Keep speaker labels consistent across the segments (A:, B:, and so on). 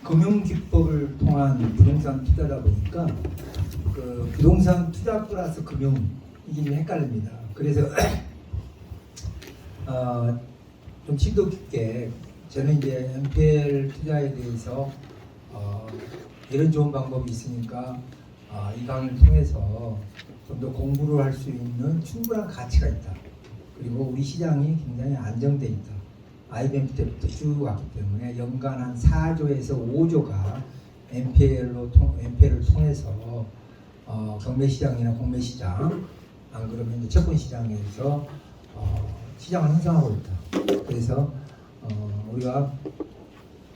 A: 금융기법을 통한 부동산 투자다 보니까 그 부동산 투자 플러스 금융 이게 좀 헷갈립니다. 그래서 좀 심도 깊게 저는 이제 NPL 투자에 대해서 이런 좋은 방법이 있으니까 이 강의를 통해서 좀 더 공부를 할 수 있는 충분한 가치가 있다. 그리고 우리 시장이 굉장히 안정돼 있다. IMF 때부터 쭉 왔기 때문에 연간 한 4조에서 5조가 NPL을 통해서 경매 시장이나 공매 시장, 안 그러면 이제 채권 시장에서 시장을 형성하고 있다. 그래서 우리가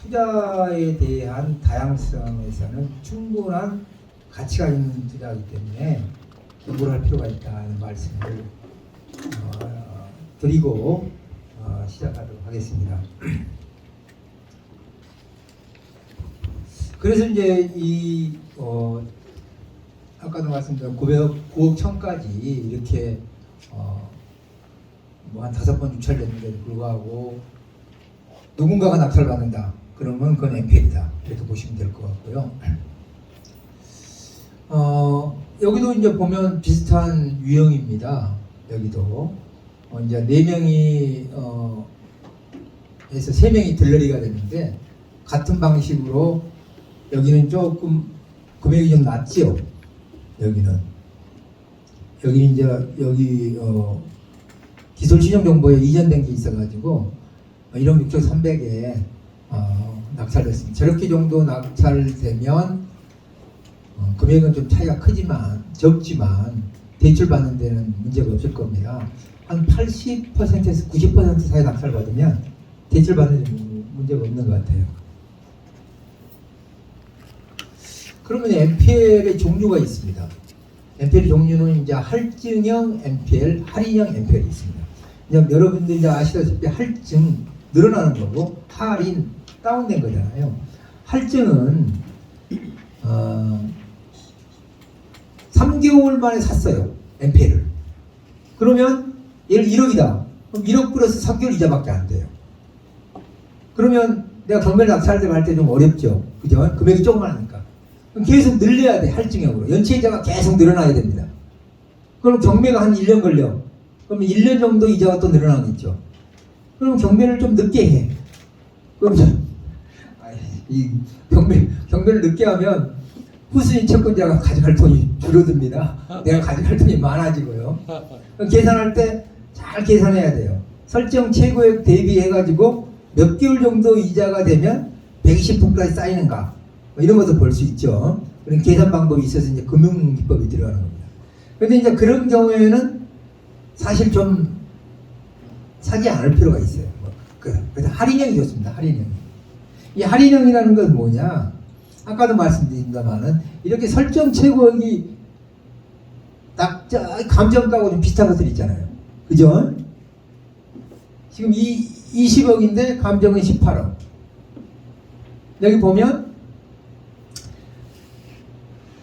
A: 투자에 대한 다양성에서는 충분한 가치가 있는 투자이기 때문에 공부를 할 필요가 있다는 말씀을 드리고 시작하도록 하겠습니다. 그래서 이제 아까도 말씀드린 9억 천까지 이렇게 뭐 한 5번 유찰됐는데도 불구하고 누군가가 낙찰받는다. 그러면 그건 NPL이다. 이렇게 보시면 될 것 같고요. 여기도 이제 보면 비슷한 유형입니다. 여기도 이제 4명이 해서 3명이 들러리가 되는데 같은 방식으로 여기는 조금 금액이 좀 낮지요. 여기는 이제 여기 기술신용정보에 이전된 게 있어가지고 1억 6,300에 낙찰됐습니다. 저렇게 정도 낙찰되면 금액은 좀 차이가 크지만 적지만 대출받는 데는 문제가 없을 겁니다. 한 80%에서 90% 사이 낙찰받으면 대출받는 데는 문제가 없는 것 같아요. 그러면 NPL의 종류가 있습니다. NPL 종류는 이제 할증형 NPL, 할인형 NPL이 있습니다. 이제 여러분들 이제 아시다시피 할증 늘어나는 거고 할인 다운된 거잖아요. 할증은 3개월 만에 샀어요. NPL을. 그러면 얘를 1억이다. 그럼 1억 플러스 3개월 이자밖에 안 돼요. 그러면 내가 경매를 낙찰할 때 좀 어렵죠. 그죠? 금액이 조그마하니까. 그럼 계속 늘려야 돼. 할증형으로. 연체이자가 계속 늘어나야 됩니다. 그럼 경매가 한 1년 걸려. 그러면 1년 정도 이자가 또 늘어나겠죠. 그럼 경매를 좀 늦게 해. 그럼 이 경매를 늦게 하면 후순위 채권자가 가져갈 돈이 줄어듭니다. 내가 가져갈 돈이 많아지고요. 계산할 때 잘 계산해야 돼요. 설정 최고액 대비해가지고 몇 개월 정도 이자가 되면 120%까지 쌓이는가 뭐 이런 것도 볼 수 있죠. 그런 계산 방법이 있어서 이제 금융기법이 들어가는 겁니다. 그런데 이제 그런 경우에는 사실 좀 사지 않을 필요가 있어요. 그래서 할인형이 좋습니다. 할인형. 이 할인형이라는 건 뭐냐? 아까도 말씀드린다마는 이렇게 설정 최고액이 감정가하고 좀 비슷한 것들이 있잖아요. 그죠? 지금 20억인데 감정은 18억. 여기 보면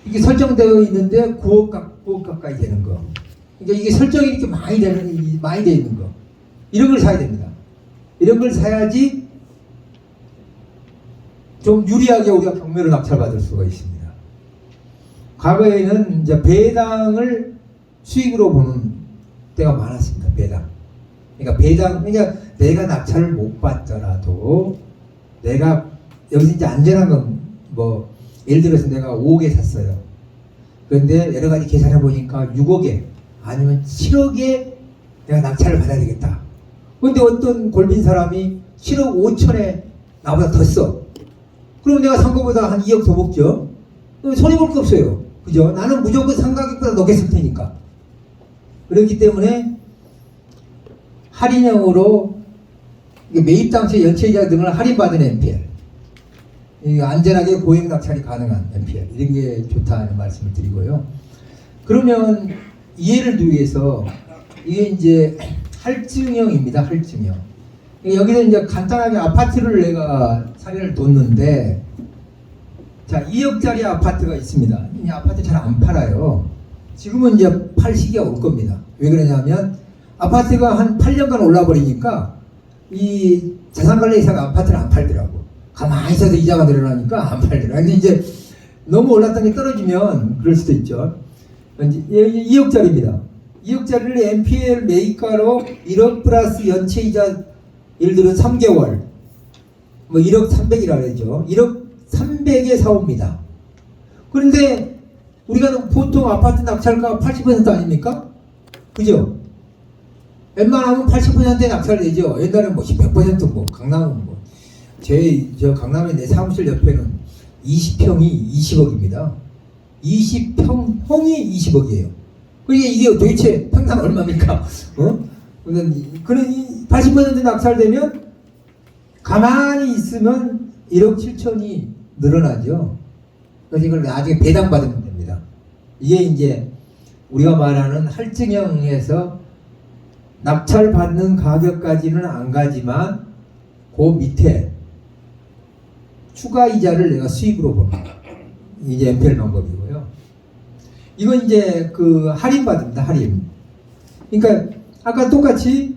A: 이게 설정되어 있는데 9억 가까이 되는 거. 그러니까 이게 설정이 이렇게 많이 되어 있는 거. 이런 걸 사야 됩니다. 이런 걸 사야지 좀 유리하게 우리가 경매로 낙찰받을 수가 있습니다. 과거에는 이제 배당을 수익으로 보는 때가 많았습니다. 그러니까 내가 낙찰을 못 받더라도 내가 여기서 이제 안전한 건 뭐 예를 들어서 내가 5억에 샀어요. 그런데 여러 가지 계산해 보니까 6억에 아니면 7억에 내가 낙찰을 받아야 되겠다. 그런데 어떤 골빈 사람이 7억 5천에 나보다 더 써. 그럼 내가 산 거보다 한 2억 더 먹죠. 손해볼 거 없어요. 그죠? 나는 무조건 상가격보다 높게 쓸 테니까. 그렇기 때문에 할인형으로 매입 당시 연체이자 등을 할인받은 NPL, 안전하게 고액 낙찰이 가능한 NPL, 이런 게 좋다는 말씀을 드리고요. 그러면 이해를 위해서 이게 이제 할증형입니다. 할증형. 여기서 이제 간단하게 아파트를 내가 사례를 뒀는데, 자, 2억짜리 아파트가 있습니다. 이 아파트 잘 안 팔아요. 지금은 이제 팔 시기가 올 겁니다. 왜 그러냐면 아파트가 한 8년간 올라버리니까 이 자산관리회사가 아파트를 안 팔더라고. 가만히 있어도 이자가 늘어나니까 안 팔더라. 근데 이제 너무 올랐던 게 떨어지면 그럴 수도 있죠. 2억짜리입니다. 2억짜리를 NPL 매입가로 1억 플러스 연체이자 예를 들어 3개월 뭐 1억 300이라 그러죠. 1억 300에 사옵니다. 그런데 우리가 보통 아파트 낙찰가 80% 아닙니까? 그죠? 웬만하면 80%에 낙찰되죠. 옛날에는 뭐 100% 강남은 저 강남에 내 사무실 옆에는 20평이 20억입니다. 20평 형이 20억이에요. 그러니까 이게 도대체 평당 얼마입니까? 그런 80% 낙찰되면 가만히 있으면 1억 7천이 늘어나죠. 그래서 이걸 나중에 배당받으면 됩니다. 이게 이제 우리가 말하는 할증형에서 낙찰받는 가격까지는 안 가지만 그 밑에 추가 이자를 내가 수입으로 봅니다. 이제 NPL 방법이고요. 이건 이제 그 할인 받습니다. 할인. 그러니까 아까 똑같이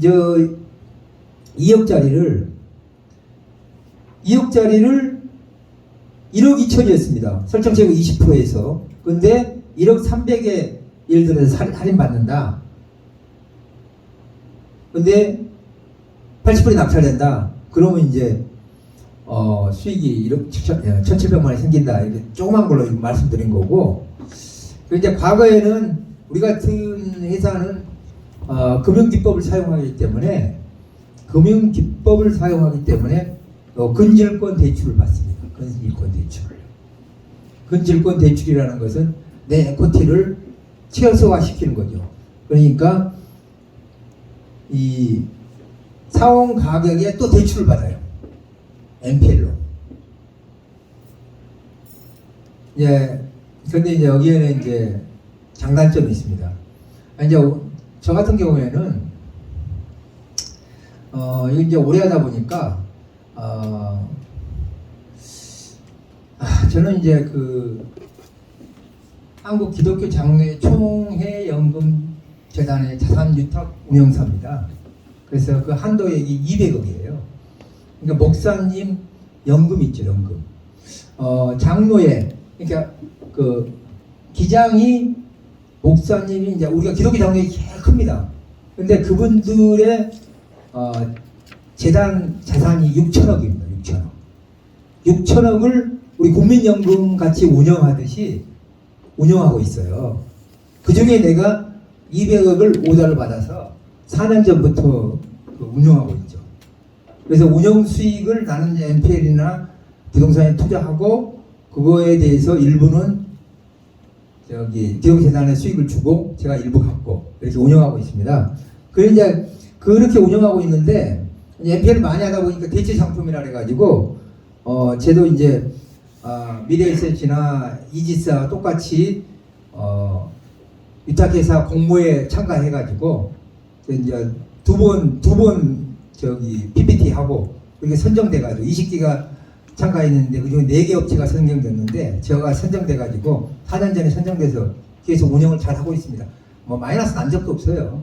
A: 2억짜리를 1억 2천이었습니다. 설정세율 20%에서. 근데 1억 300에 예를 들어서 할인 받는다. 근데 80%이 낙찰된다. 그러면 이제 수익이 1억 1,700만 원이 생긴다. 이렇게 조그만 걸로 말씀드린 거고. 이제 과거에는 우리 같은 회사는 금융기법을 사용하기 때문에 근질권 대출을 받습니다. 근질권 대출을. 근질권 대출이라는 것은 내 에코티를 최소화시키는 거죠. 그러니까 이 사원 가격에 또 대출을 받아요. NPL로. 근데 이제 여기에는 이제 장단점이 있습니다. 이제 저 같은 경우에는 이거 이제 오래 하다 보니까 저는 이제 그 한국 기독교 장로회 총회 연금 재단의 자산 유탁 운영사입니다. 그래서 그 한도액이 200억이에요. 그러니까 목사님 연금 있죠, 연금. 장로회, 그러니까 그 기장이 목사님이 이제 우리가 기독교 장로회 제일 큽니다. 근데 그분들의 재단 자산이 6천억입니다. 6천억. 6천억을 우리 국민연금 같이 운영하듯이 운영하고 있어요. 그 중에 내가 200억을 오다를 받아서 4년 전부터 운영하고 있죠. 그래서 운영 수익을 나는 NPL이나 부동산에 투자하고 그거에 대해서 일부는 기독재단에 수익을 주고 제가 일부 갖고 이렇게 운영하고 있습니다. 그래서 이제 그렇게 운영하고 있는데 NPL을 많이 하다 보니까 대체 상품이라 그래가지고 쟤도 이제 미래에셋이나 이지스와 똑같이 위탁회사 공모에 참가해가지고 이제 두 번 PPT 하고 이렇게 선정돼가지고 20개가 참가했는데 그중에 4개 업체가 선정됐는데 제가 선정돼가지고 4년 전에 선정돼서 계속 운영을 잘 하고 있습니다. 뭐 마이너스 난 적도 없어요.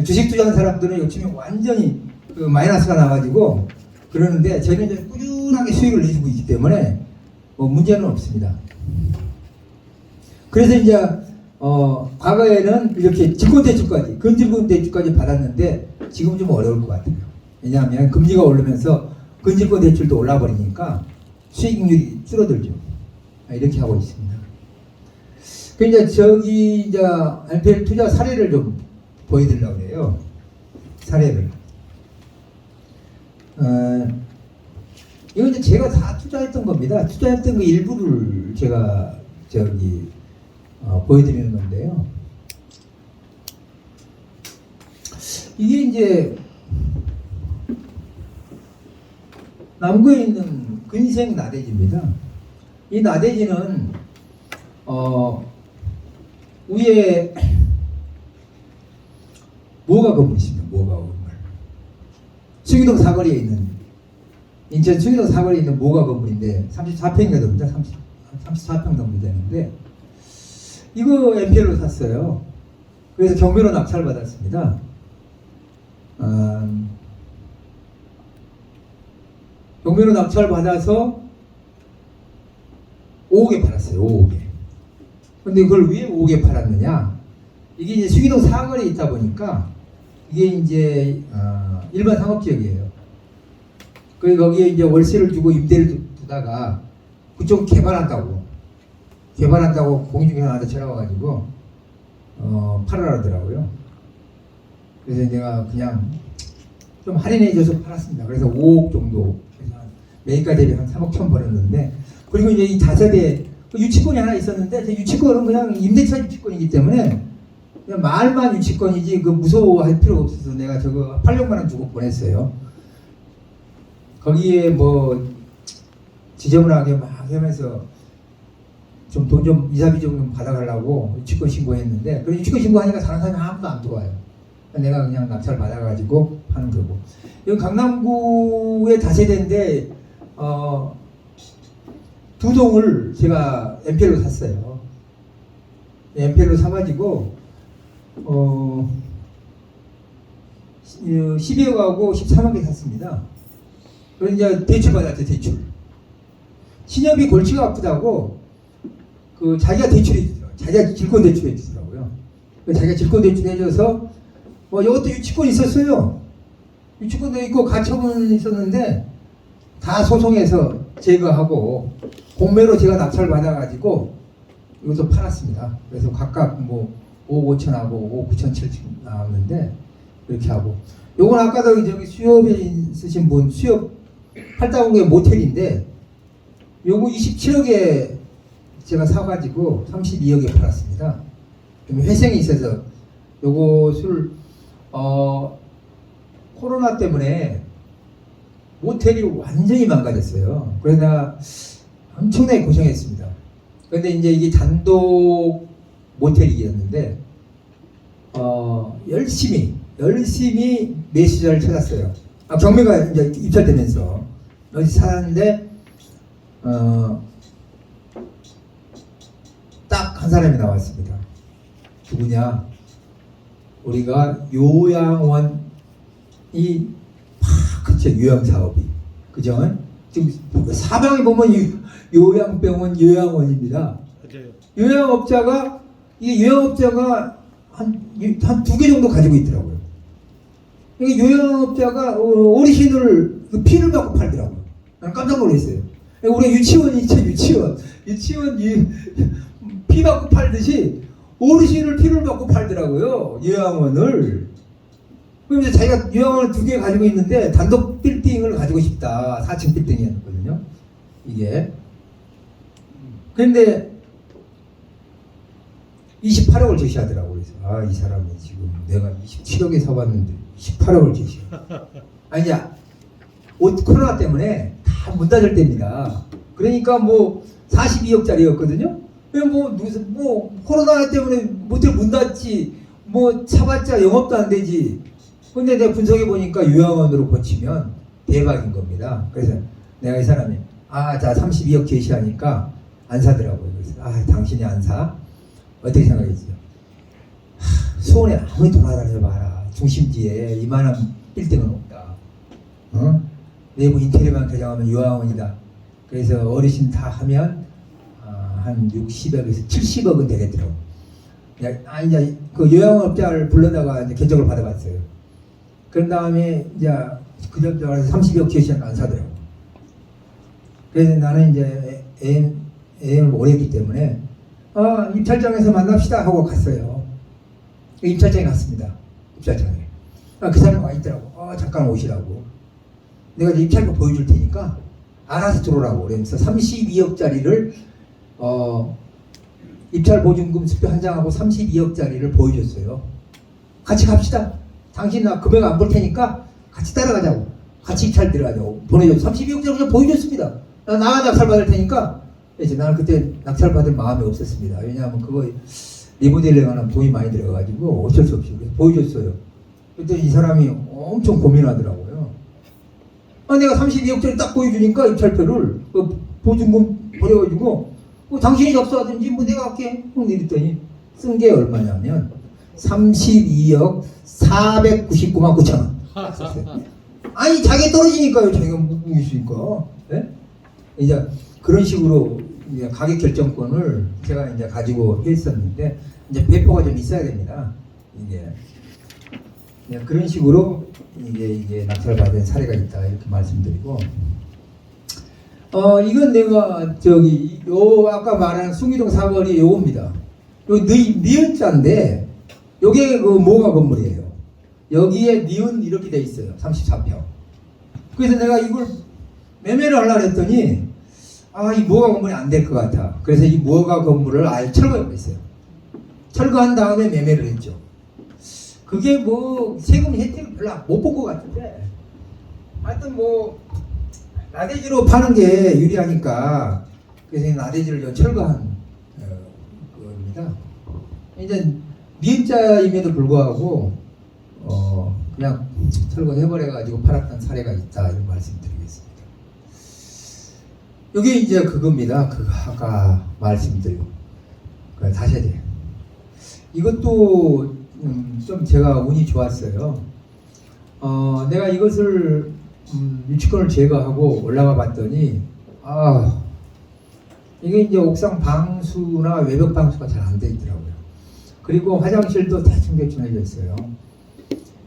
A: 주식 투자하는 사람들은 요즘에 완전히 그 마이너스가 나가지고 그러는데 저희는 이제 꾸준하게 수익을 내주고 있기 때문에 뭐 문제는 없습니다. 그래서 이제 과거에는 이렇게 직권대출까지 근질권대출까지 받았는데 지금 좀 어려울 것 같아요. 왜냐하면 금리가 오르면서 근질권대출도 올라버리니까 수익률이 줄어들죠. 이렇게 하고 있습니다. 그러니까 이제 NPL 투자 사례를 좀 보여드리려고 해요. 사례를. 이건 이제 제가 다 투자했던 겁니다. 투자했던 그 일부를 제가 보여드리는 건데요. 이게 이제 남구에 있는 근생 나대지입니다. 이 나대지는 위에 모가 건물 있습니다. 모가 건물. 수기동 사거리에 있는 인천 수기동 사거리에 있는 모가 건물인데 34평인가 됩니다. 34평 정도 되는데 이거 NPL로 샀어요. 그래서 경매로 낙찰 받았습니다. 경매로 낙찰 받아서 5억에 팔았어요. 5억에. 근데 그걸 왜 5억에 팔았느냐? 이게 이제 수기동 사거리에 있다 보니까 이게 이제 일반 상업지역이에요. 그래서 거기에 이제 월세를 주고 임대를 두다가 그쪽 개발한다고 공인중개사한테 전화 와가지고 팔으라 하더라고요. 그래서 내가 그냥 좀 할인해줘서 팔았습니다. 그래서 5억 정도, 매입가 대비 한 3억 천 벌었는데, 그리고 이제 이 다세대 유치권이 하나 있었는데, 유치권은 그냥 임대차 유치권이기 때문에 그냥 말만 유치권이지 그 무서워할 필요가 없어서 내가 저거 800만 원 주고 보냈어요. 거기에 뭐 지저분하게 막 하면서 좀 돈 좀 이사비 좀 받아가려고 유치권 신고했는데, 그 유치권 신고하니까 다른 사람이 아무도 안 들어와요. 내가 그냥 낙찰 받아가지고 파는 거고. 여기 강남구의 다세대인데 두 동을 제가 MPL로 샀어요. MPL로 사가지고 12억하고 13억 개 샀습니다. 그래서 이제 대출 받았죠. 대출. 신협이 골치가 아프다고 그 자기가 대출해 주더라고요. 자기가 질권 대출해 주더라고요. 자기가 질권 대출 해줘서 이것도 유치권 있었어요. 유치권도 있고 가처분 있었는데 다 소송해서 제거하고 공매로 제가 낙찰 받아가지고 이것도 팔았습니다. 그래서 각각 뭐 5억 5천하고 5억 9천 7천 나왔는데 이렇게 하고, 요건 아까도 저기 수협에 있으신 분 수협 8다공의 모텔인데 요거 27억에 제가 사가지고 32억에 팔았습니다. 회생이 있어서 요것을 코로나 때문에 모텔이 완전히 망가졌어요. 그래서 내가 엄청나게 고생했습니다. 그런데 이제 이게 단독 모텔이었는데 열심히 매수자를 찾았어요. 경매가 이제 입찰되면서 여기 사는데 딱 한 사람이 나왔습니다. 누구냐? 우리가 요양원이 그쵸, 요양사업이 그죠? 지금 사방에 보면 요양병원, 요양원입니다.
B: 맞아요.
A: 요양업자가 한 두 개 정도 가지고 있더라고요. 이게 요양업자가 어르신을 피를 받고 팔더라고요. 나는 깜짝 놀랐어요. 우리 유치원이 있죠, 유치원 피 받고 팔듯이 어르신을 피를 받고 팔더라고요. 요양원을. 그럼 이제 자기가 요양원을 두 개 가지고 있는데 단독 빌딩을 가지고 싶다. 4층 빌딩이었거든요. 이게. 그런데 28억을 제시하더라고요. 그래서 이 사람이 지금 내가 27억에 사봤는데 28억을 제시해. 아니야. 코로나 때문에 다 문 닫을 때입니다. 그러니까 뭐 42억짜리였거든요. 뭐 코로나 때문에 모텔 문 닫지, 뭐 사봤자 영업도 안 되지. 근데 내가 분석해 보니까 요양원으로 고치면 대박인 겁니다. 그래서 내가 이 사람이 자 32억 제시하니까 안 사더라고요. 그래서 당신이 안 사? 어떻게 생각했어요? 수원에 아무리 돌아다녀 봐라. 중심지에 이만한 빌딩은 없다. 내부 인테리어만 개장하면 요양원이다. 그래서 어르신 다 하면 한 60억에서 70억은 되겠더라고. 이제 그 요양업자를 불러다가 이제 견적을 받아봤어요. 그런 다음에 이제 그 점자가 30억 제시하니까 안 사더라고. 그래서 나는 이제 애인을 오래 했기 때문에 입찰장에서 만납시다 하고 갔어요. 입찰장에 갔습니다. 입찰장에. 그 사람 와 있더라고. 잠깐 오시라고. 내가 이제 입찰표 보여줄 테니까 알아서 들어오라고. 그러면서 32억짜리를 입찰 보증금 수표 한 장하고 32억짜리를 보여줬어요. 같이 갑시다. 당신 나 금액 안 볼 테니까 같이 따라가자고. 같이 입찰 들어가자고. 보내줬어. 32억짜리 그냥 보여줬습니다. 나가 낙찰 받을 테니까. 이제 나는 그때 낙찰 받을 마음이 없었습니다. 왜냐하면 그거 리모델링 하는 돈이 많이 들어가가지고 어쩔 수 없이 보여줬어요. 그때 이 사람이 엄청 고민하더라고요. 내가 32억짜리 딱 보여주니까 입찰표를 보증금 버려가지고 당신이 접수하든지 내가 할게. 이랬더니 쓴 게 얼마냐면 32억 499만 9천 원 썼어요. 아니 자기 떨어지니까요. 자기가 묵고 있으니까. 예? 이제 그런 식으로 이제 가격 결정권을 제가 이제 가지고 했었는데 이제 배포가 좀 있어야 됩니다. 이게 그런 식으로 이게 낙찰받은 사례가 있다 이렇게 말씀드리고. 이건 내가 저기 요 아까 말한 숭이동 4번이 요겁니다. 요 니은자인데 요게 그 모가 건물이에요. 여기에 니은 이렇게 돼 있어요. 34평. 그래서 내가 이걸 매매를 하려고 했더니 이 모가 건물이 안 될 것 같아. 그래서 이 모가 건물을 아예 철거해 버렸어요. 철거한 다음에 매매를 했죠. 그게 뭐 세금 혜택을 별로 못 본 것 같은데 하여튼 뭐 나대지로 파는 게 유리하니까 그래서 나대지를 철거한 겁니다. 이제 미음자임에도 불구하고 그냥 철거해버려가지고 팔았던 사례가 있다 이런 말씀드리겠습니다. 이게 이제 그겁니다. 그 아까 말씀드리고 다시 해야 돼요. 이것도 좀 제가 운이 좋았어요. 내가 이것을 유치권을 제거하고 올라가 봤더니 이게 이제 옥상 방수나 외벽 방수가 잘 안 돼 있더라고요. 그리고 화장실도 대충 해져 있어요.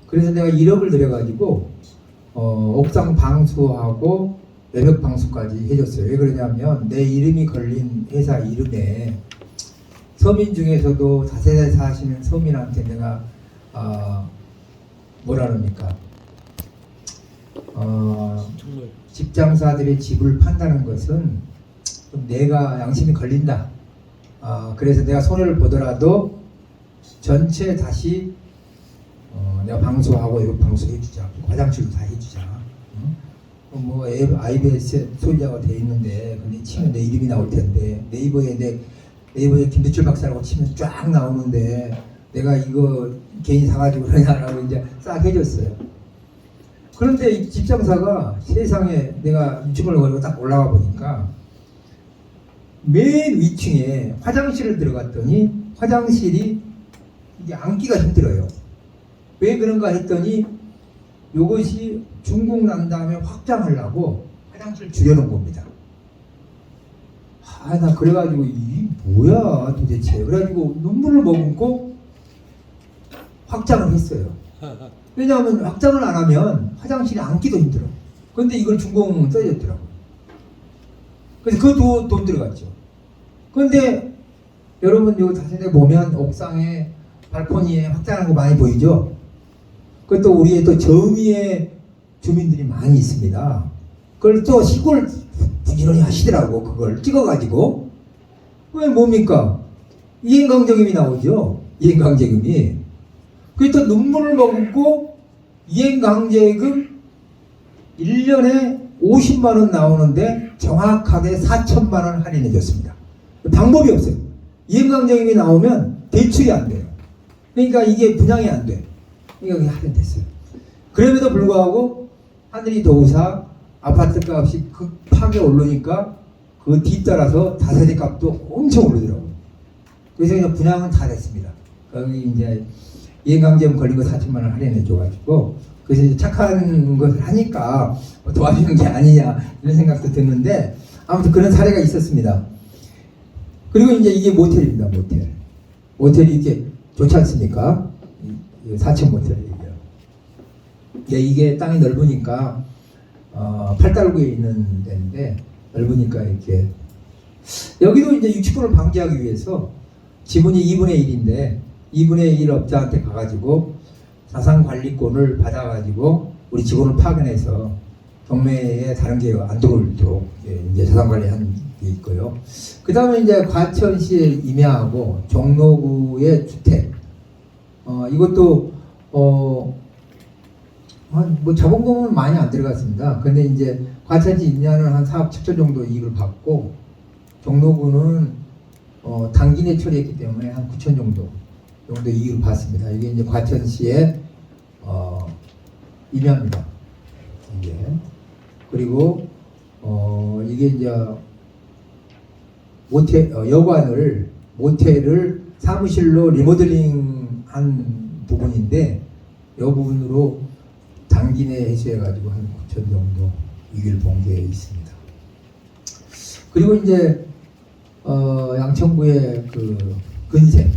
A: 그래서 내가 1억을 들여가지고 옥상 방수하고 외벽 방수까지 해줬어요. 왜 그러냐면 내 이름이 걸린 회사 이름에 서민 중에서도 다세대 사시는 서민한테 내가 뭐라 그럽니까? 집장사들의 집을 판다는 것은 좀 내가 양심이 걸린다. 그래서 내가 손해를 보더라도 전체 다시 내가 방수하고 이거 방수 해주자. 화장실도 다 해주자. 뭐 IBS 소유자가 돼 있는데 근데 치면 내 이름이 나올 텐데 네이버에 김두철 박사라고 치면 쫙 나오는데 내가 이거 괜히 사가지고 그러냐라고 이제 싹 해줬어요. 그런데 이 집장사가 세상에 내가 유치원을 걸고 딱 올라가 보니까 맨 위층에 화장실을 들어갔더니 화장실이 이게 앉기가 힘들어요. 왜 그런가 했더니 이것이 중국 난 다음에 확장하려고 화장실을 줄여놓은 겁니다. 나 그래가지고 이 뭐야 도대체 그래가지고 눈물을 머금고 확장을 했어요. 왜냐하면 확장을 안 하면 화장실에 앉기도 힘들어. 그런데 이걸 준공 써졌더라고. 그래서 그 돈 들어갔죠. 그런데 여러분 여기 다시에 보면 옥상에 발코니에 확장한 거 많이 보이죠? 그것도 우리의 또 저미의 주민들이 많이 있습니다. 그걸 또 시골 부지런히 하시더라고. 그걸 찍어가지고. 왜 뭡니까? 이행강제금이 나오죠. 이행강제금이. 그게 또 눈물을 머금고 이행강제금 1년에 50만원 나오는데 정확하게 4천만원 할인해 줬습니다. 방법이 없어요. 이행강제금이 나오면 대출이 안 돼요. 그러니까 이게 분양이 안 돼. 그러니까 할인됐어요. 그럼에도 불구하고 하늘이 도우사 아파트 값이 급하게 오르니까 그 뒤따라서 다세대 값도 엄청 오르더라고요. 그래서 그냥 분양은 다 됐습니다. 거기 이제 이행강제금 걸린 거 4천만 원 할인해 줘가지고 그래서 이제 착한 것을 하니까 도와주는 게 아니냐 이런 생각도 드는데 아무튼 그런 사례가 있었습니다. 그리고 이제 이게 모텔입니다. 모텔이 이렇게 좋지 않습니까? 4층 모텔이에요. 이게 땅이 넓으니까 팔달구에 있는 데인데 넓으니까 이렇게 여기도 이제 유치권을 방지하기 위해서 지분이 2분의 1인데 2분의 1 업자한테 가가지고 자산관리권을 받아가지고 우리 직원을 파견해서 경매에 다른 게 안 들어오도록 이제 자산관리하는 게 있고요. 그 다음에 이제 과천시에 임야하고 종로구의 주택 이것도 뭐 자본금은 많이 안 들어갔습니다. 근데 이제 과천시 임야는 한 4억 7천 정도 이익을 받고 종로구는 단기 내 처리했기 때문에 한 9천 정도 이익을 받습니다. 이게 이제 과천시의 임야입니다. 이게 그리고 이게 이제 모텔을 사무실로 리모델링한 부분인데 이 부분으로 장기 내에 해소해가지고 한 9천 정도 위기를 본 게 있습니다. 그리고 이제 양천구의 그 근생,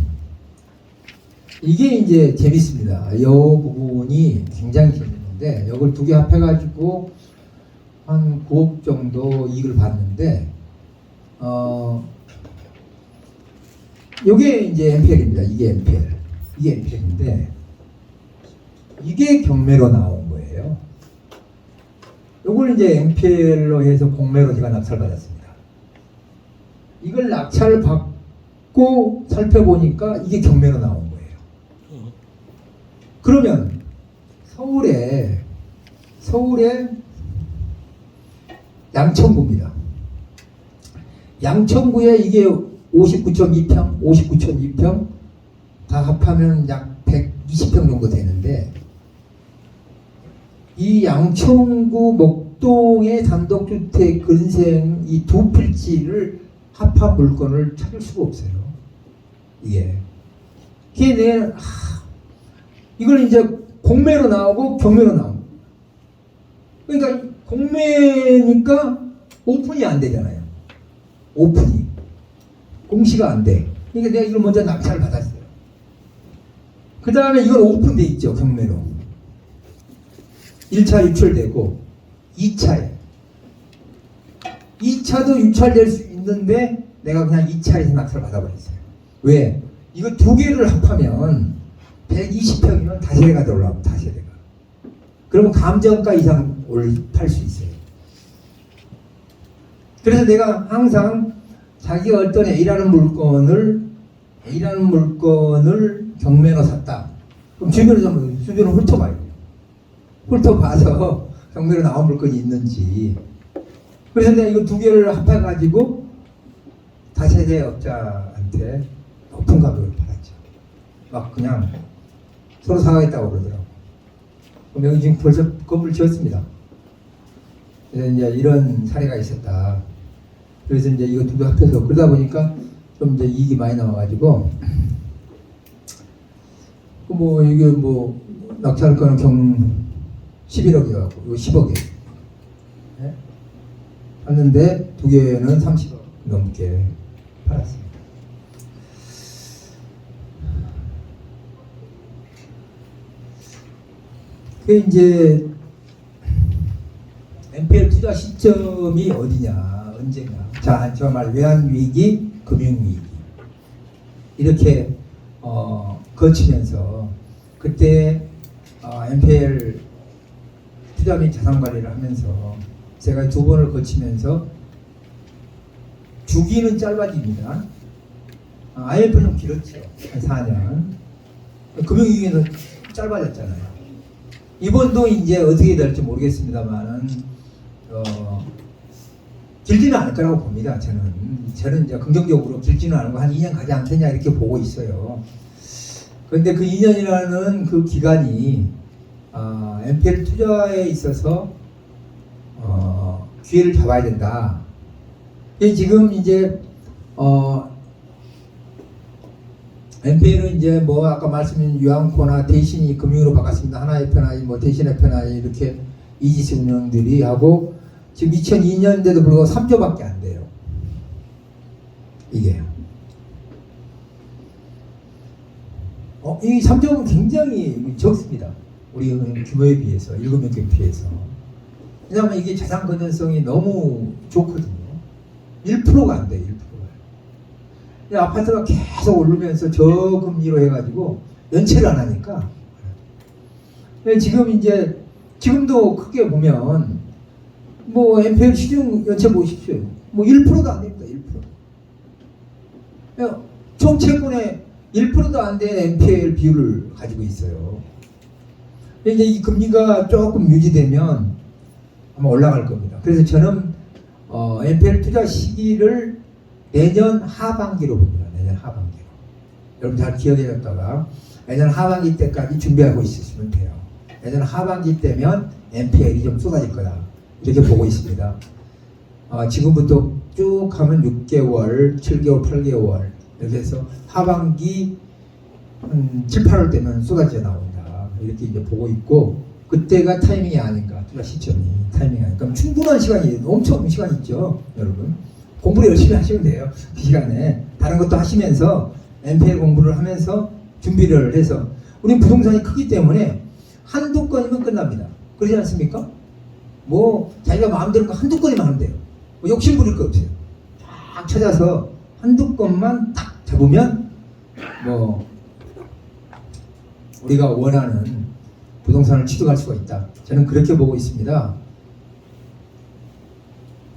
A: 이게 이제 재밌습니다. 이 부분이 굉장히 재밌는데 이걸 두 개 합해가지고 한 9억 정도 이익을 봤는데 이게 이제 MPL입니다. 이게 MPL인데 이게 경매로 나온 거예요. 이걸 이제 MPL로 해서 공매로 제가 낙찰받았습니다. 이걸 낙찰을 받고 살펴보니까 이게 경매로 나온 거예요. 그러면 서울에 양천구입니다. 양천구에 이게 59.2평 다 합하면 약 120평 정도 되는데 이 양천구 목동의 단독주택 근생 이 두 필지를 합한 물건을 찾을 수가 없어요. 이게 이걸 이제 공매로 나오고 경매로 나오고, 그러니까 공매니까 오픈이 안 되잖아요. 오픈이 공시가 안 돼. 그러니까 내가 이걸 먼저 낙찰을 받았어요. 그 다음에 이건 오픈돼 있죠. 경매로 1차 유찰되고 2차도 유찰될 수 있는데 내가 그냥 2차에서 낙찰을 받아버렸어요. 왜? 이거 두 개를 합하면 120평이면 다세대가 들어오라고. 다세대가. 그러면 감정가 이상 팔 수 있어요. 그래서 내가 항상 자기가 어떤 A라는 물건을 경매로 샀다. 그럼 주변을 훑어봐야 돼요. 훑어봐서 경매로 나온 물건이 있는지. 그래서 내가 이거 두 개를 합해가지고 다세대 업자한테 높은 가격으로 팔았죠. 막 그냥 서로 사가겠다고 그러더라고. 그럼 여기 지금 벌써 건물 지었습니다. 그래서 이제 이런 사례가 있었다. 그래서 이제 이거 두 개 합해서 그러다 보니까 좀 이제 이익이 많이 나와가지고 뭐 이게 뭐 낙찰 거는 11억이라고 이거 10억이에요. 네? 샀는데 두 개는 30억 넘게 팔았습니다. 그 이제 MPL 투자 시점이 어디냐, 언제냐. 자, 정말 외환위기, 금융위기 이렇게 거치면서 그때 MPL 투자 및 자산관리를 하면서 제가 두 번을 거치면서 주기는 짧아집니다. IMF는 좀 길었죠. 한 4년. 금융위기는 짧아졌잖아요. 이번도 이제 어떻게 될지 모르겠습니다만은 길지는 않을 거라고 봅니다. 저는 이제 긍정적으로 길지는 않은 거 한 2년 가지 않겠냐 이렇게 보고 있어요. 그런데 그 2년이라는 그 기간이 MPL 투자에 있어서 기회를 잡아야 된다. 지금 이제 MPL은 이제 뭐 아까 말씀드린 유한코나 대신이 금융으로 바꿨습니다. 하나FNI, 뭐 대신FNI 이렇게 이지스 운영들이 하고 지금 2002년인데도 불구하고 3조밖에 안 돼요. 이게. 이 3조는 굉장히 적습니다. 우리 은행 규모에 비해서, 7명 비해서. 왜냐하면 이게 자산 건전성이 너무 좋거든요. 1%가 안 돼요, 1%가. 아파트가 계속 오르면서 저금리로 해가지고 연체를 안 하니까. 지금도 크게 보면 뭐 MPL 시중 연체 보십시오. 뭐 1%도 안 됩니다. 1%. 총 채권의 1%도 안 되는 MPL 비율을 가지고 있어요. 이제 이 금리가 조금 유지되면 아마 올라갈 겁니다. 그래서 저는 MPL 투자 시기를 내년 하반기로 봅니다. 내년 하반기로. 여러분 잘 기억해뒀다가 내년 하반기 때까지 준비하고 있으시면 돼요. 내년 하반기 때면 MPL이 좀 쏟아질 거다. 이렇게 보고 있습니다. 지금부터 쭉 하면 6개월, 7개월, 8개월 이렇게 해서 하반기 한 7, 8월 되면 쏟아져 나온다. 이렇게 이제 보고 있고, 그때가 타이밍이 아닌가. 투자 시점이 타이밍이 아닌가. 그럼 충분한 시간이 엄청 시간 있죠, 여러분. 공부를 열심히 하시면 돼요. 그 시간에 다른 것도 하시면서 MPL 공부를 하면서 준비를 해서 우린 부동산이 크기 때문에 한두 건이면 끝납니다. 그러지 않습니까? 뭐 자기가 마음대로 한두 건이면 하면 돼요. 뭐 욕심 부릴 거 없어요. 딱 찾아서 한두 건만 딱 잡으면 뭐 우리가 원하는 부동산을 취득할 수가 있다. 저는 그렇게 보고 있습니다.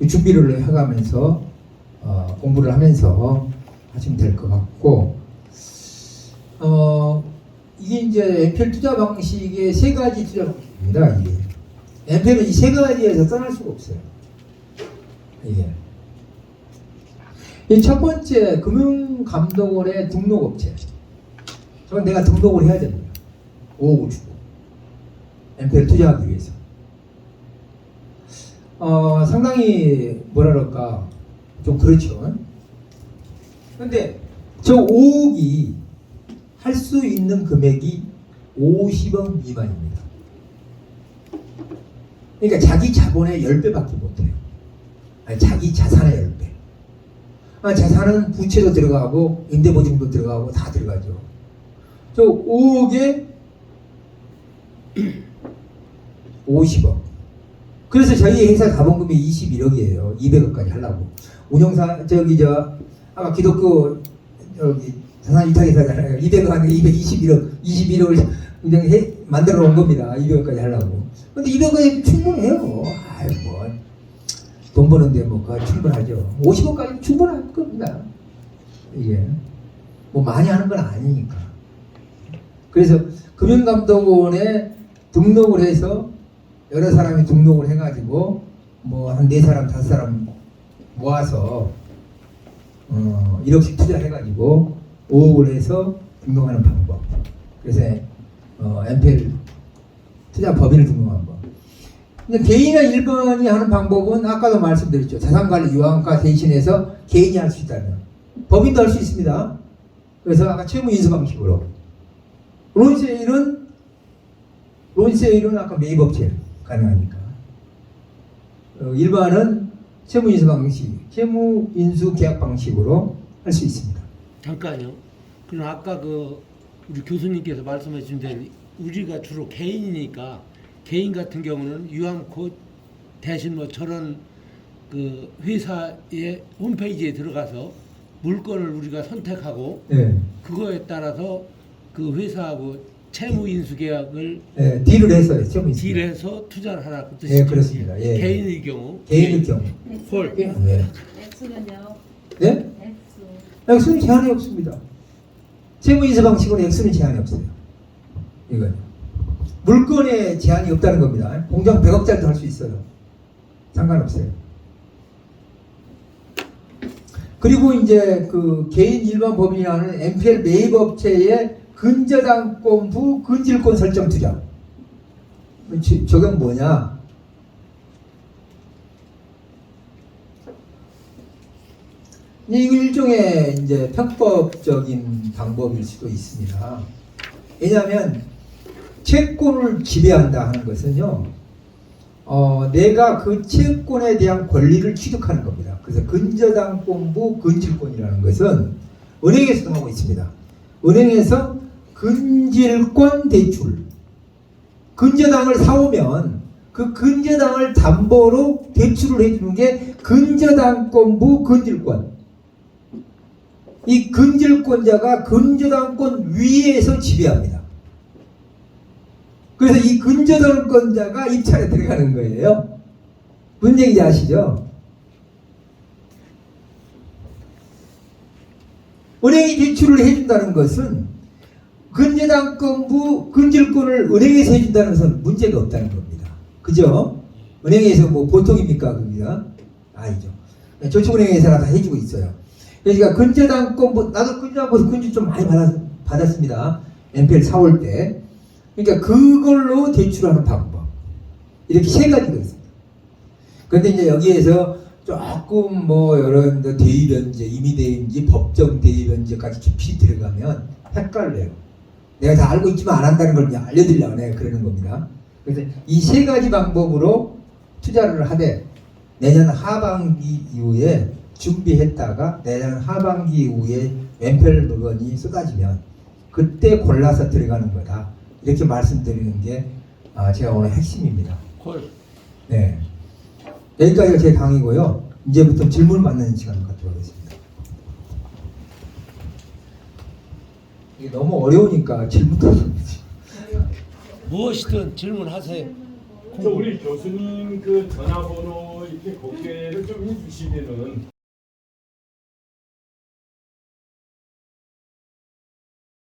A: 준비를 해가면서 공부를 하면서 하시면 될 것 같고, 이게 이제 MPL 투자 방식의 세 가지 투자 방식입니다. 이게 MPL은 이 세 가지에서 떠날 수가 없어요. 이게 이 첫 번째 금융감독원의 등록업체. 저건 내가 등록을 해야 됩니다. 5억을 주고 MPL 투자하기 위해서. 상당히 뭐라 그럴까 좀 그렇죠. 근데 저 5억이 할 수 있는 금액이 50억 미만입니다. 그러니까 자기 자본의 10배밖에 못해요. 아니, 자기 자산의 10배. 자산은 부채도 들어가고 임대보증도 들어가고 다 들어가죠. 저 5억에 50억. 그래서 저희 회사 자본금이 21억이에요. 200억까지 하려고. 운영사 아까 기독교 자산 위탁회사잖아요. 200억 아니고 21억을 그냥 만들어 놓은 겁니다. 200억까지 하려고. 근데 200억까지 충분해요. 돈 버는데 그거 충분하죠. 50억까지 충분할 겁니다. 이게 뭐 많이 하는 건 아니니까. 그래서 금융감독원에 등록을 해서 여러 사람이 등록을 해가지고 뭐 한 4사람 5사람 모아서 1억씩 투자해가지고 5억을 해서 등록하는 방법. 그래서 MPL 투자 법인을 등록한 법. 근데 개인이나 일반이 하는 방법은 아까도 말씀드렸죠. 자산관리 유한가 대신해서 개인이 할 수 있다면 법인도 할 수 있습니다. 그래서 아까 채무 인수 방식으로 론세일은 아까 매입업체 가능하니까 일반은 채무 인수 방식, 채무 인수 계약 방식으로 할 수 있습니다.
B: 잠깐요. 그럼 아까 우리 교수님께서 말씀해 주신 대로 우리가 주로 개인이니까 개인 같은 경우는 유한코 대신 뭐 저런 회사의 홈페이지에 들어가서 물건을 우리가 선택하고
A: 네.
B: 그거에 따라서 그 회사하고 채무 인수 계약을
A: 딜을 해서 채무 인수
B: 딜해서 투자를 하라 그 뜻이죠.
A: 네, 그렇습니다. 예.
B: 개인의 경우.
A: 홀. 네.
C: 액수는요?
A: 네?
C: 액수.
A: 액수는 제한이 없습니다. 채무 인수 방식으로 액수는 제한이 없어요. 이건 물건에 제한이 없다는 겁니다. 공장 100억짜리도 할 수 있어요. 상관없어요. 그리고 이제 개인 일반 법인이 하는 MPL 매입업체의 근저당권부 근질권 설정 투자. 저건 뭐냐? 이거 일종의 이제 편법적인 방법일 수도 있습니다. 왜냐하면 채권을 지배한다 하는 것은요, 내가 그 채권에 대한 권리를 취득하는 겁니다. 그래서 근저당권부 근질권이라는 것은 은행에서도 하고 있습니다. 은행에서 근질권 대출, 근저당을 사오면 그 근저당을 담보로 대출을 해주는 게 근저당권부 근질권. 이 근질권자가 근저당권 위에서 지배합니다. 그래서 이 근저당권자가 입찰에 들어가는 거예요. 무슨 얘기인지 아시죠? 은행이 대출을 해준다는 것은 근저당권부 근질권을 은행에서 해준다는 것은 문제가 없다는 겁니다. 그죠? 은행에서 뭐 보통입니까? 그게 아니죠. 저축은행에서나 다 해주고 있어요. 그러니까 근저당권부, 나도 근저당권부 근질 좀 많이 받았습니다. MPL 사올 때. 그러니까 그걸로 대출하는 방법. 이렇게 세 가지가 있습니다. 그런데 이제 여기에서 조금 뭐 여러 대의변제, 임의대행제, 법정 대의변제까지 깊이 들어가면 헷갈려요. 내가 다 알고 있지만 안 한다는 걸 그냥 알려드리려고 내가 그러는 겁니다. 그래서 이 세 가지 방법으로 투자를 하되 내년 하반기 이후에 준비했다가 내년 하반기 이후에 왼팔 물건이 쏟아지면 그때 골라서 들어가는 거다. 이렇게 말씀드리는 게 제가 오늘 핵심입니다.
B: 콜.
A: 네. 여기까지가 제 강의고요. 이제부터 질문 받는 시간 갖도록 하겠습니다. 이게 너무 어려우니까 질문도
B: 무엇이든 질문하세요.
D: 우리 교수님 그 전화번호 이렇게 공개를 좀 해주시면은